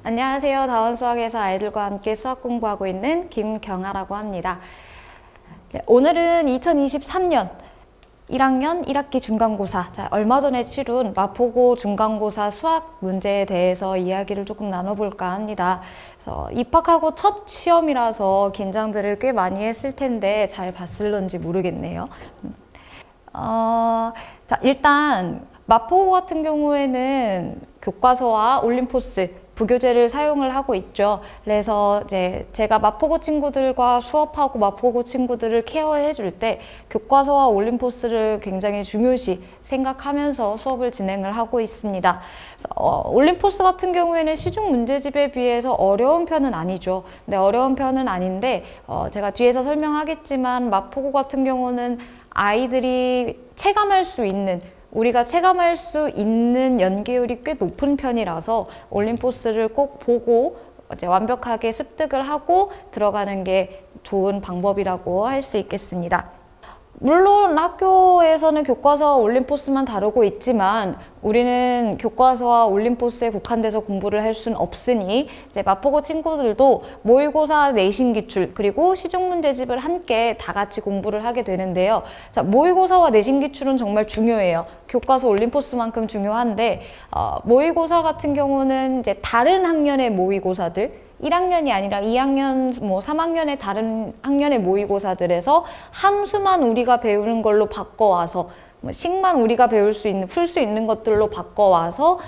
안녕하세요. 다원수학에서 아이들과 함께 수학 공부하고 있는 김경아라고 합니다. 오늘은 2023년 1학년 1학기 중간고사, 얼마 전에 치룬 마포고 중간고사 수학 문제에 대해서 이야기를 조금 나눠볼까 합니다. 그래서 입학하고 첫 시험이라서 긴장들을 꽤 많이 했을 텐데 잘 봤을런지 모르겠네요. 일단 마포고 같은 경우에는 교과서와 올림포스 부교재를 사용을 하고 있죠. 그래서 이제 제가 마포고 친구들과 수업하고 마포고 친구들을 케어해 줄 때 교과서와 올림포스를 굉장히 중요시 생각하면서 수업을 진행을 하고 있습니다. 올림포스 같은 경우에는 시중 문제집에 비해서 어려운 편은 아니죠. 근데 어려운 편은 아닌데 제가 뒤에서 설명하겠지만 마포고 같은 경우는 아이들이 우리가 체감할 수 있는 연계율이 꽤 높은 편이라서 올림포스를 꼭 보고 이제 완벽하게 습득을 하고 들어가는 게 좋은 방법이라고 할 수 있겠습니다. 물론 학교에서는 교과서와 올림포스만 다루고 있지만 우리는 교과서와 올림포스에 국한돼서 공부를 할 수는 없으니 이제 마포고 친구들도 모의고사 내신 기출 그리고 시중 문제집을 함께 다 같이 공부를 하게 되는데요. 모의고사와 내신 기출은 정말 중요해요. 교과서 올림포스만큼 중요한데 모의고사 같은 경우는 이제 다른 학년의 모의고사들 1학년이 아니라 2학년, 3학년의 다른 학년의 모의고사들에서 함수만 우리가 배우는 걸로 바꿔와서 식만 우리가 풀 수 있는 것들로 바꿔와서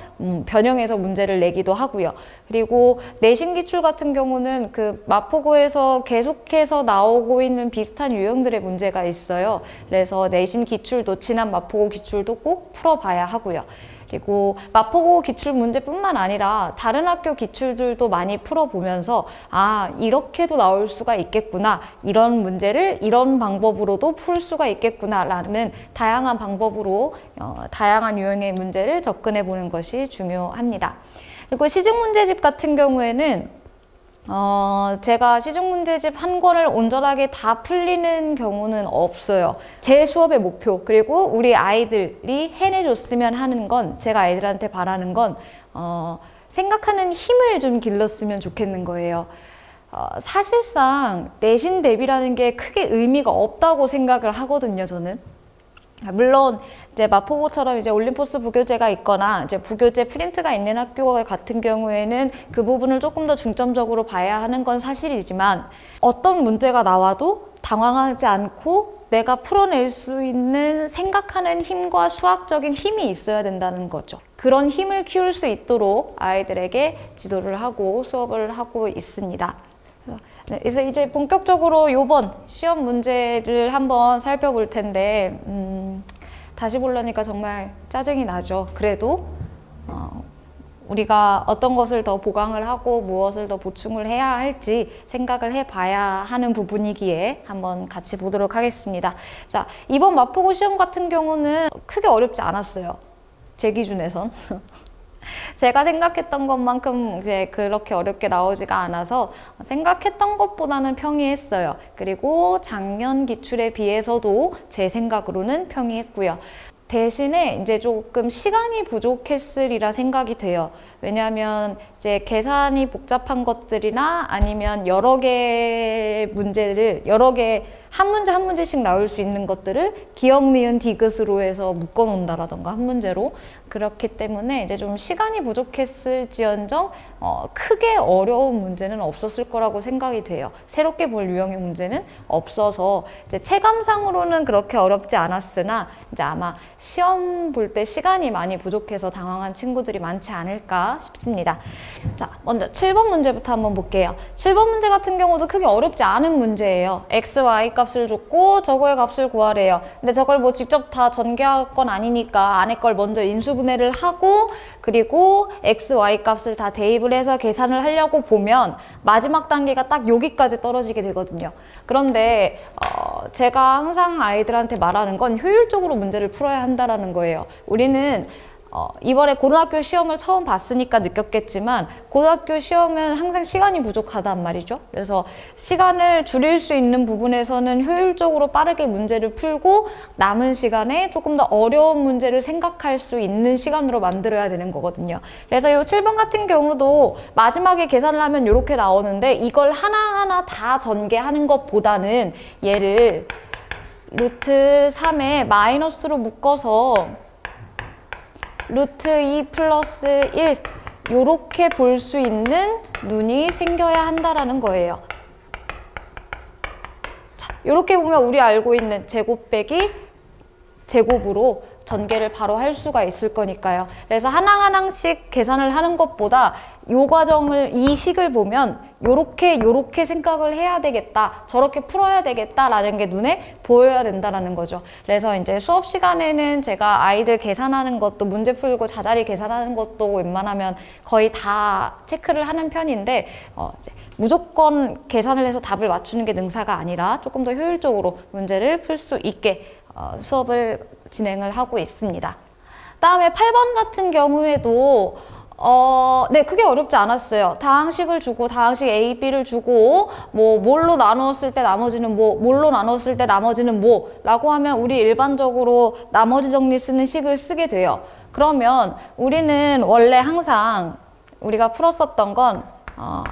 변형해서 문제를 내기도 하고요. 그리고 내신 기출 같은 경우는 그 마포고에서 계속해서 나오고 있는 비슷한 유형들의 문제가 있어요. 그래서 내신 기출도 지난 마포고 기출도 꼭 풀어봐야 하고요. 그리고 마포고 기출 문제뿐만 아니라 다른 학교 기출들도 많이 풀어보면서 이렇게도 나올 수가 있겠구나, 이런 문제를 이런 방법으로도 풀 수가 있겠구나 라는 다양한 방법으로 다양한 유형의 문제를 접근해 보는 것이 중요합니다. 그리고 시중 문제집 같은 경우에는 제가 시중 문제집 한 권을 온전하게 다 풀리는 경우는 없어요. 제 수업의 목표, 그리고 우리 아이들이 해내줬으면 하는 건, 제가 아이들한테 바라는 건 생각하는 힘을 좀 길렀으면 좋겠는 거예요. 사실상 내신 대비라는 게 크게 의미가 없다고 생각을 하거든요, 저는. 물론 이제 마포고처럼 이제 올림포스 부교재가 있거나 이제 부교재 프린트가 있는 학교 같은 경우에는 그 부분을 조금 더 중점적으로 봐야 하는 건 사실이지만, 어떤 문제가 나와도 당황하지 않고 내가 풀어낼 수 있는 생각하는 힘과 수학적인 힘이 있어야 된다는 거죠. 그런 힘을 키울 수 있도록 아이들에게 지도를 하고 수업을 하고 있습니다. 그래서 이제 본격적으로 이번 시험 문제를 한번 살펴볼 텐데 다시 보려니까 정말 짜증이 나죠. 그래도 우리가 어떤 것을 더 보강을 하고 무엇을 더 보충을 해야 할지 생각을 해봐야 하는 부분이기에 한번 같이 보도록 하겠습니다. 자, 이번 마포고 시험 같은 경우는 크게 어렵지 않았어요. 제 기준에선. 제가 생각했던 것만큼 이제 그렇게 어렵게 나오지가 않아서 생각했던 것보다는 평이했어요. 그리고 작년 기출에 비해서도 제 생각으로는 평이했고요. 대신에 이제 조금 시간이 부족했으리라 생각이 돼요. 왜냐하면 이제 계산이 복잡한 것들이나 아니면 여러 개 문제를 한 문제 한 문제씩 나올 수 있는 것들을 기억, 니은, 디귿으로 해서 묶어 놓는다라던가 한 문제로, 그렇기 때문에 이제 좀 시간이 부족했을지언정 크게 어려운 문제는 없었을 거라고 생각이 돼요. 새롭게 볼 유형의 문제는 없어서 이제 체감상으로는 그렇게 어렵지 않았으나 이제 아마 시험 볼 때 시간이 많이 부족해서 당황한 친구들이 많지 않을까 싶습니다. 자, 먼저 7번 문제부터 한번 볼게요. 7번 문제 같은 경우도 크게 어렵지 않은 문제예요. x, y 값을 줬고 저거의 값을 구하래요. 근데 저걸 뭐 직접 다 전개할 건 아니니까 안에 걸 먼저 인수분해를 하고 그리고 x, y 값을 다 대입을 해서 계산을 하려고 보면 마지막 단계가 딱 여기까지 떨어지게 되거든요. 그런데 제가 항상 아이들한테 말하는 건 효율적으로 문제를 풀어야 한다는 거예요. 우리는 이번에 고등학교 시험을 처음 봤으니까 느꼈겠지만 고등학교 시험은 항상 시간이 부족하단 말이죠. 그래서 시간을 줄일 수 있는 부분에서는 효율적으로 빠르게 문제를 풀고 남은 시간에 조금 더 어려운 문제를 생각할 수 있는 시간으로 만들어야 되는 거거든요. 그래서 이 7번 같은 경우도 마지막에 계산을 하면 이렇게 나오는데 이걸 하나하나 다 전개하는 것보다는 얘를 루트 3에 마이너스로 묶어서 루트 2 플러스 1 요렇게 볼 수 있는 눈이 생겨야 한다라는 거예요. 자, 요렇게 보면 우리 알고 있는 제곱 빼기 제곱으로 전개를 바로 할 수가 있을 거니까요. 그래서 하나하나씩 계산을 하는 것보다 요 과정을, 이 식을 보면 요렇게 생각을 해야 되겠다, 저렇게 풀어야 되겠다라는 게 눈에 보여야 된다라는 거죠. 그래서 이제 수업 시간에는 제가 아이들 계산하는 것도, 문제 풀고 자잘히 계산하는 것도 웬만하면 거의 다 체크를 하는 편인데 이제 무조건 계산을 해서 답을 맞추는 게 능사가 아니라 조금 더 효율적으로 문제를 풀 수 있게 수업을 진행을 하고 있습니다. 다음에 8번 같은 경우에도 네, 크게 어렵지 않았어요. 다항식을 주고, 다항식 A, B를 주고, 뭐, 뭘로 나누었을 때 나머지는 뭐, 뭘로 나누었을 때 나머지는 뭐, 라고 하면 우리 일반적으로 나머지 정리 쓰는 식을 쓰게 돼요. 그러면 우리는 원래 항상 우리가 풀었었던 건,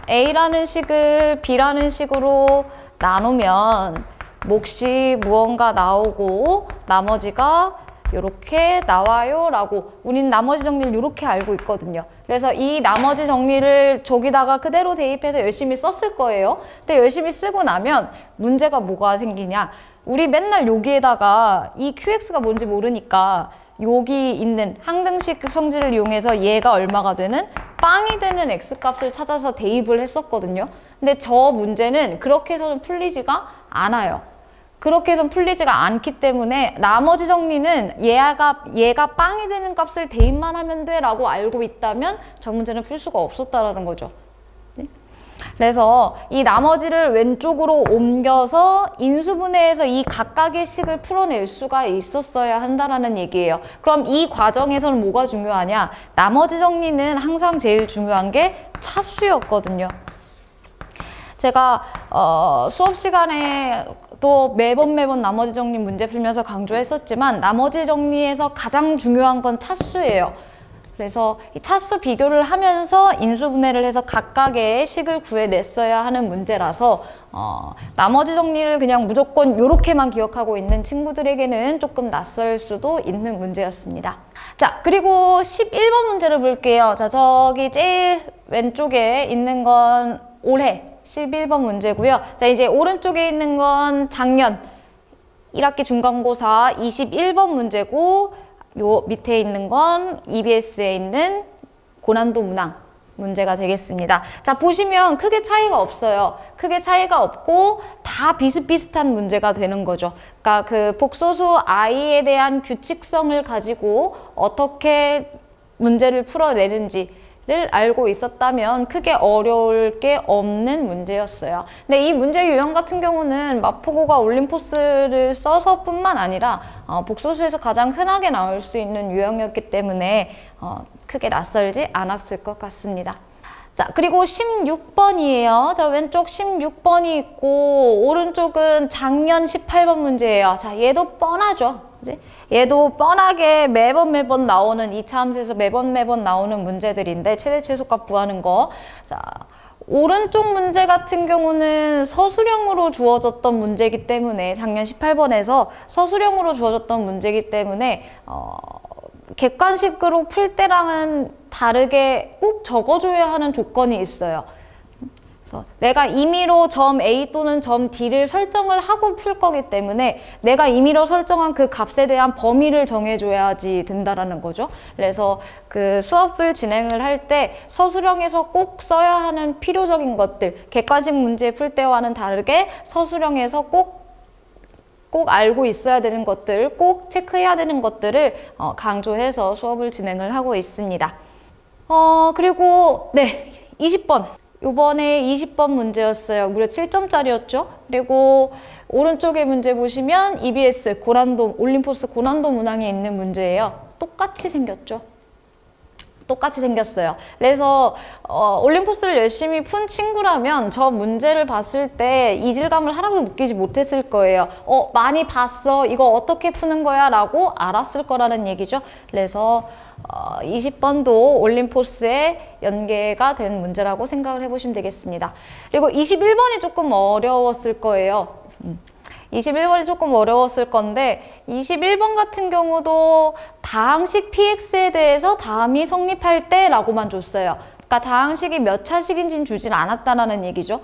A라는 식을 B라는 식으로 나누면 몫이 무언가 나오고, 나머지가 이렇게 나와요 라고 우린 나머지 정리를 이렇게 알고 있거든요. 그래서 이 나머지 정리를 저기다가 그대로 대입해서 열심히 썼을 거예요. 근데 열심히 쓰고 나면 문제가 뭐가 생기냐, 우리 맨날 여기에다가 이 QX가 뭔지 모르니까 여기 있는 항등식 성질을 이용해서 얘가 얼마가 되는, 빵이 되는 X값을 찾아서 대입을 했었거든요. 근데 저 문제는 그렇게 해서는 풀리지가 않아요. 그렇게 해서 풀리지가 않기 때문에 나머지 정리는 얘가 빵이 되는 값을 대입만 하면 돼 라고 알고 있다면 저 문제는 풀 수가 없었다라는 거죠. 네? 그래서 이 나머지를 왼쪽으로 옮겨서 인수분해해서 이 각각의 식을 풀어낼 수가 있었어야 한다라는 얘기예요. 그럼 이 과정에서는 뭐가 중요하냐? 나머지 정리는 항상 제일 중요한 게 차수였거든요. 제가 수업 시간에 또 매번 나머지 정리 문제 풀면서 강조했었지만 나머지 정리에서 가장 중요한 건 차수예요. 그래서 이 차수 비교를 하면서 인수분해를 해서 각각의 식을 구해냈어야 하는 문제라서 나머지 정리를 그냥 무조건 이렇게만 기억하고 있는 친구들에게는 조금 낯설 수도 있는 문제였습니다. 자, 그리고 11번 문제를 볼게요. 자, 저기 제일 왼쪽에 있는 건 올해 11번 문제고요. 자, 이제 오른쪽에 있는 건 작년 1학기 중간고사 21번 문제고, 요 밑에 있는 건 EBS에 있는 고난도 문항 문제가 되겠습니다. 자, 보시면 크게 차이가 없어요. 크게 차이가 없고 다 비슷비슷한 문제가 되는 거죠. 그러니까 그 복소수 i에 대한 규칙성을 가지고 어떻게 문제를 풀어내는지 를 알고 있었다면 크게 어려울 게 없는 문제였어요. 근데 이 문제 유형 같은 경우는 마포고가 올림포스를 써서 뿐만 아니라 복소수에서 가장 흔하게 나올 수 있는 유형이었기 때문에 크게 낯설지 않았을 것 같습니다. 자, 그리고 16번이에요. 자, 왼쪽 16번이 있고 오른쪽은 작년 18번 문제예요. 자, 얘도 뻔하죠. 그치? 얘도 뻔하게 매번 나오는 2차 함수에서 매번 나오는 문제들인데 최대 최소값 구하는 거. 자, 오른쪽 문제 같은 경우는 서술형으로 주어졌던 문제이기 때문에 작년 18번에서 서술형으로 주어졌던 문제이기 때문에 객관식으로 풀 때랑은 다르게 꼭 적어줘야 하는 조건이 있어요. 그래서 내가 임의로 점 A 또는 점 D를 설정을 하고 풀 거기 때문에 내가 임의로 설정한 그 값에 대한 범위를 정해줘야지 된다라는 거죠. 그래서 그 수업을 진행을 할 때 서술형에서 꼭 써야 하는 필요적인 것들, 객관식 문제 풀 때와는 다르게 서술형에서 꼭 알고 있어야 되는 것들, 꼭 체크해야 되는 것들을 강조해서 수업을 진행을 하고 있습니다. 그리고 네, 20번. 요번에 20번 문제였어요. 무려 7점짜리였죠. 그리고 오른쪽에 문제 보시면 EBS, 올림포스 고난도 문항에 있는 문제예요. 똑같이 생겼죠. 똑같이 생겼어요. 그래서 올림포스를 열심히 푼 친구라면 저 문제를 봤을 때 이질감을 하나도 느끼지 못했을 거예요. 많이 봤어. 이거 어떻게 푸는 거야? 라고 알았을 거라는 얘기죠. 그래서 20번도 올림포스에 연계가 된 문제라고 생각을 해보시면 되겠습니다. 그리고 21번이 조금 어려웠을 거예요. 21번이 조금 어려웠을 건데 21번 같은 경우도 다항식 px에 대해서 다음이 성립할 때 라고만 줬어요. 그러니까 다항식이 몇 차식인지는 주진 않았다는 얘기죠.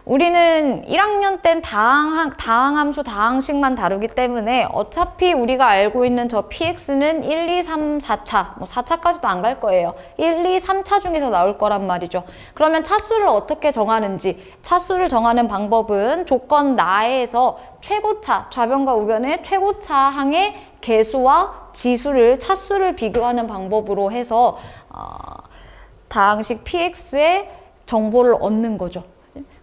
우리는 1학년 땐 다항함수, 다항식만 다루기 때문에 어차피 우리가 알고 있는 저 px는 1, 2, 3, 4차, 뭐 4차까지도 안 갈 거예요. 1, 2, 3차 중에서 나올 거란 말이죠. 그러면 차수를 어떻게 정하는지, 차수를 정하는 방법은 조건 나에서 최고차, 좌변과 우변의 최고차 항의 개수와 지수를, 차수를 비교하는 방법으로 해서 다항식 px의 정보를 얻는 거죠.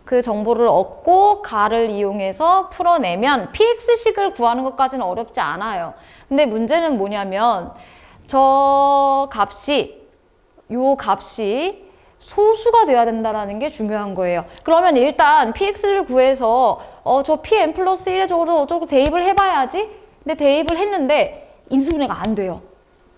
그 정보를 얻고 가를 이용해서 풀어내면 px식을 구하는 것까지는 어렵지 않아요. 근데 문제는 뭐냐면 요 값이 소수가 돼야 된다는 게 중요한 거예요. 그러면 일단 px를 구해서 저 pn 플러스 1에 저거 대입을 해봐야지. 근데 대입을 했는데 인수분해가 안 돼요.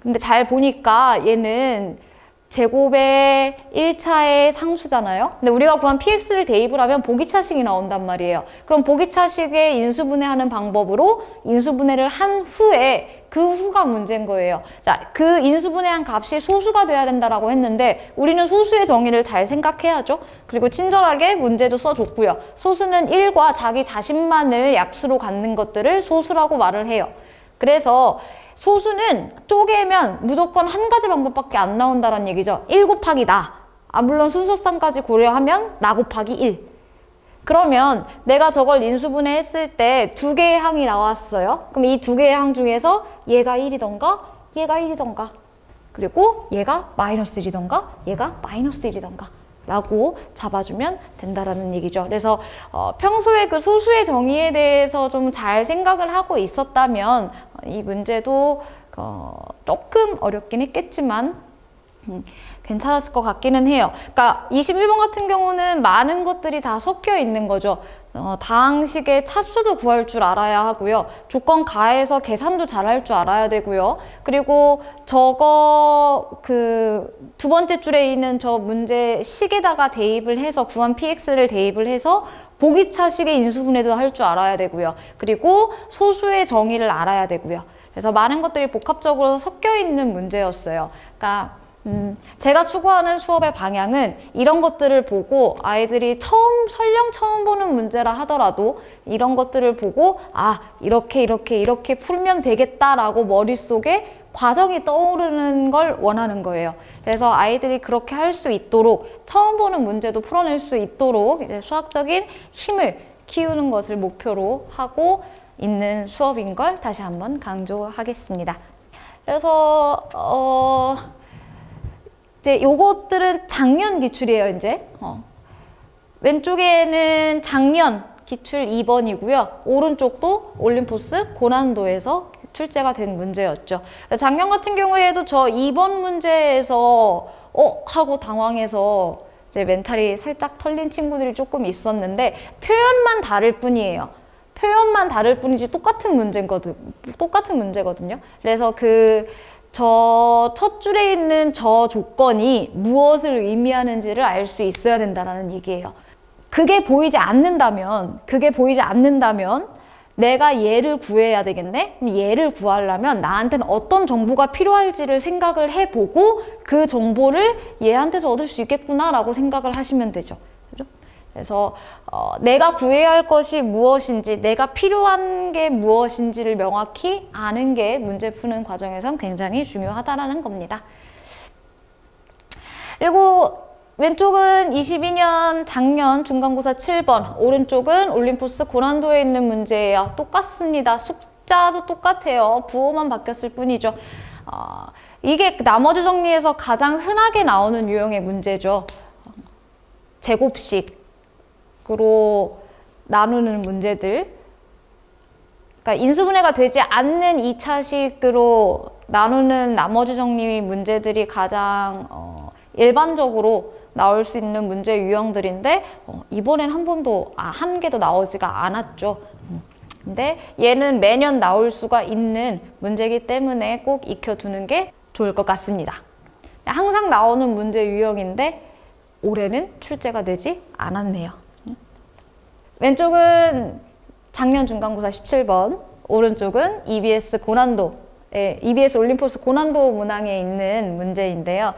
근데 잘 보니까 얘는 제곱의 1차의 상수잖아요. 근데 우리가 구한 px를 대입을 하면 보기차식이 나온단 말이에요. 그럼 보기차식의 인수분해하는 방법으로 인수분해를 한 후에 그 후가 문제인 거예요. 자, 그 인수분해한 값이 소수가 돼야 된다라고 했는데 우리는 소수의 정의를 잘 생각해야죠. 그리고 친절하게 문제도 써줬고요. 소수는 1과 자기 자신만을 약수로 갖는 것들을 소수라고 말을 해요. 그래서 소수는 쪼개면 무조건 한 가지 방법밖에 안 나온다는 얘기죠. 1 곱하기 나. 물론 순서상까지 고려하면 나 곱하기 1. 그러면 내가 저걸 인수분해 했을 때 두 개의 항이 나왔어요. 그럼 이 두 개의 항 중에서 얘가 1이던가 얘가 1이던가 그리고 얘가 마이너스 1이던가 얘가 마이너스 1이던가 라고 잡아주면 된다라는 얘기죠. 그래서 평소에 그 소수의 정의에 대해서 좀 잘 생각을 하고 있었다면 이 문제도 조금 어렵긴 했겠지만 괜찮았을 것 같기는 해요. 그러니까 21번 같은 경우는 많은 것들이 다 섞여 있는 거죠. 다항식의 차수도 구할 줄 알아야 하고요. 조건 가해서 계산도 잘 할 줄 알아야 되고요. 그리고 저거 두 번째 줄에 있는 저 문제 식에다가 대입을 해서 구한 px를 대입을 해서 보기차식의 인수분해도 할 줄 알아야 되고요. 그리고 소수의 정의를 알아야 되고요. 그래서 많은 것들이 복합적으로 섞여 있는 문제였어요. 그러니까 제가 추구하는 수업의 방향은 이런 것들을 보고 아이들이 설령 처음 보는 문제라 하더라도 이런 것들을 보고 이렇게 풀면 되겠다라고 머릿속에 과정이 떠오르는 걸 원하는 거예요. 그래서 아이들이 그렇게 할 수 있도록 처음 보는 문제도 풀어낼 수 있도록 이제 수학적인 힘을 키우는 것을 목표로 하고 있는 수업인 걸 다시 한번 강조하겠습니다. 그래서 이제 요것들은 작년 기출이에요, 이제. 왼쪽에는 작년 기출 2번이고요. 오른쪽도 올림포스 고난도에서 출제가 된 문제였죠. 작년 같은 경우에도 저 2번 문제에서 하고 당황해서 이제 멘탈이 살짝 털린 친구들이 조금 있었는데 표현만 다를 뿐이에요. 표현만 다를 뿐이지 똑같은 문제거든요. 그래서 저 첫 줄에 있는 저 조건이 무엇을 의미하는지를 알 수 있어야 된다는 얘기예요. 그게 보이지 않는다면 내가 얘를 구해야 되겠네? 그럼 얘를 구하려면 나한테는 어떤 정보가 필요할지를 생각을 해보고 그 정보를 얘한테서 얻을 수 있겠구나라고 생각을 하시면 되죠. 그죠? 그래서 내가 구해야 할 것이 무엇인지, 내가 필요한 게 무엇인지를 명확히 아는 게 문제 푸는 과정에선 굉장히 중요하다라는 겁니다. 그리고 왼쪽은 22년 작년 중간고사 7번, 오른쪽은 올림포스 고난도에 있는 문제예요. 똑같습니다. 숫자도 똑같아요. 부호만 바뀌었을 뿐이죠. 이게 나머지 정리에서 가장 흔하게 나오는 유형의 문제죠. 제곱식으로 나누는 문제들. 그러니까 인수분해가 되지 않는 2차식으로 나누는 나머지 정리 문제들이 가장 일반적으로 나올 수 있는 문제 유형들인데 이번엔 한 번도 한 개도 나오지가 않았죠. 근데 얘는 매년 나올 수가 있는 문제이기 때문에 꼭 익혀두는 게 좋을 것 같습니다. 항상 나오는 문제 유형인데 올해는 출제가 되지 않았네요. 왼쪽은 작년 중간고사 17번, 오른쪽은 EBS 고난도, EBS 올림포스 고난도 문항에 있는 문제인데요.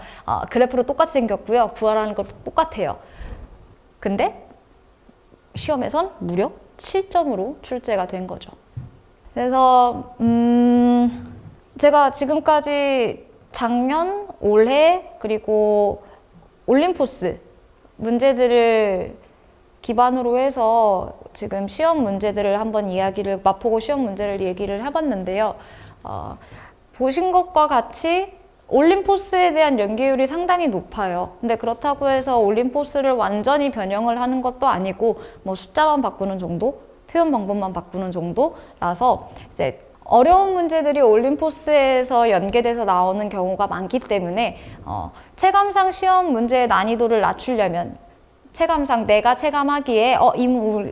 그래프로 똑같이 생겼고요. 구하라는 것도 똑같아요. 근데 시험에선 무려 7점으로 출제가 된 거죠. 그래서 제가 지금까지 작년, 올해, 그리고 올림포스 문제들을 기반으로 해서 지금 시험 문제들을 한번 마포고 시험 문제를 얘기를 해봤는데요. 보신 것과 같이 올림포스에 대한 연계율이 상당히 높아요. 근데 그렇다고 해서 올림포스를 완전히 변형을 하는 것도 아니고 뭐 숫자만 바꾸는 정도, 표현 방법만 바꾸는 정도라서 이제 어려운 문제들이 올림포스에서 연계돼서 나오는 경우가 많기 때문에 체감상 시험 문제의 난이도를 낮추려면 체감상 내가 체감하기에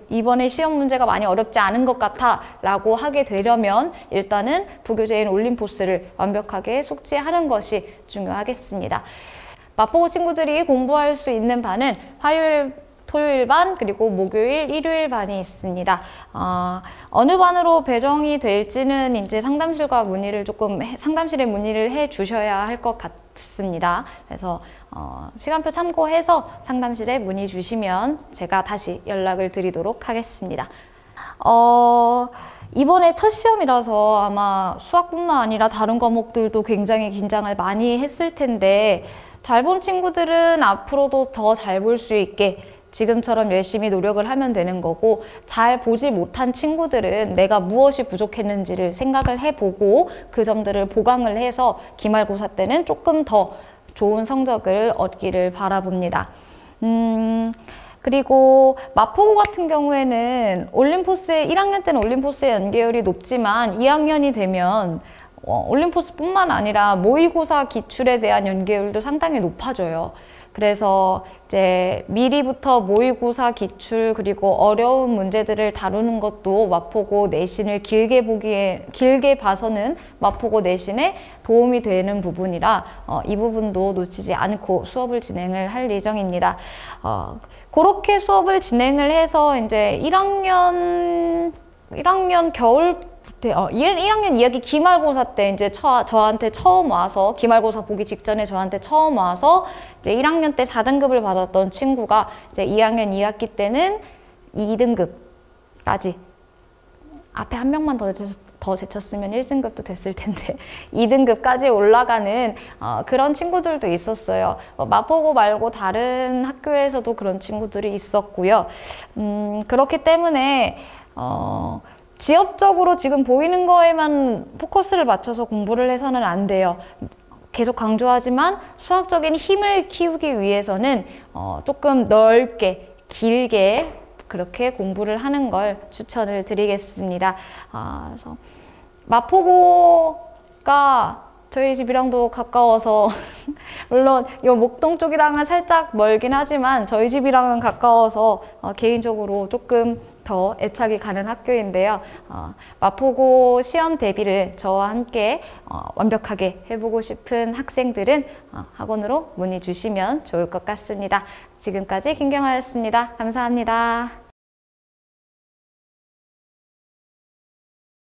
이번에 시험 문제가 많이 어렵지 않은 것 같아 라고 하게 되려면 일단은 부교재인 올림포스를 완벽하게 숙지하는 것이 중요하겠습니다. 마포고 친구들이 공부할 수 있는 반은 화요일, 토요일 반, 그리고 목요일, 일요일 반이 있습니다. 어느 반으로 배정이 될지는 이제 상담실에 문의를 해 주셔야 할 것 같습니다. 그래서 시간표 참고해서 상담실에 문의 주시면 제가 다시 연락을 드리도록 하겠습니다. 이번에 첫 시험이라서 아마 수학뿐만 아니라 다른 과목들도 굉장히 긴장을 많이 했을 텐데 잘 본 친구들은 앞으로도 더 잘 볼 수 있게 지금처럼 열심히 노력을 하면 되는 거고, 잘 보지 못한 친구들은 내가 무엇이 부족했는지를 생각을 해보고 그 점들을 보강을 해서 기말고사 때는 조금 더 좋은 성적을 얻기를 바라봅니다. 그리고 마포고 같은 경우에는 1학년 때는 올림포스의 연계율이 높지만 2학년이 되면 올림포스뿐만 아니라 모의고사 기출에 대한 연계율도 상당히 높아져요. 그래서 이제 미리부터 모의고사 기출 그리고 어려운 문제들을 다루는 것도 마포고 내신을 길게 봐서는 마포고 내신에 도움이 되는 부분이라 이 부분도 놓치지 않고 수업을 진행을 할 예정입니다. 그렇게 수업을 진행을 해서 이제 1학년 겨울 1학년 2학기 기말고사 때 이제 저한테 처음 와서, 기말고사 보기 직전에 저한테 처음 와서 이제 1학년 때 4등급을 받았던 친구가 이제 2학년 2학기 때는 2등급까지, 앞에 한 명만 더 제쳤으면 1등급도 됐을 텐데 2등급까지 올라가는 그런 친구들도 있었어요. 마포고 말고 다른 학교에서도 그런 친구들이 있었고요. 그렇기 때문에 지엽적으로 지금 보이는 거에만 포커스를 맞춰서 공부를 해서는 안 돼요. 계속 강조하지만 수학적인 힘을 키우기 위해서는 조금 넓게, 길게 그렇게 공부를 하는 걸 추천을 드리겠습니다. 그래서 마포고가 저희 집이랑도 가까워서 물론 이 목동 쪽이랑은 살짝 멀긴 하지만 저희 집이랑은 가까워서 개인적으로 조금 더 애착이 가는 학교인데요. 마포고 시험 대비를 저와 함께 완벽하게 해보고 싶은 학생들은 학원으로 문의 주시면 좋을 것 같습니다. 지금까지 김경아였습니다. 감사합니다.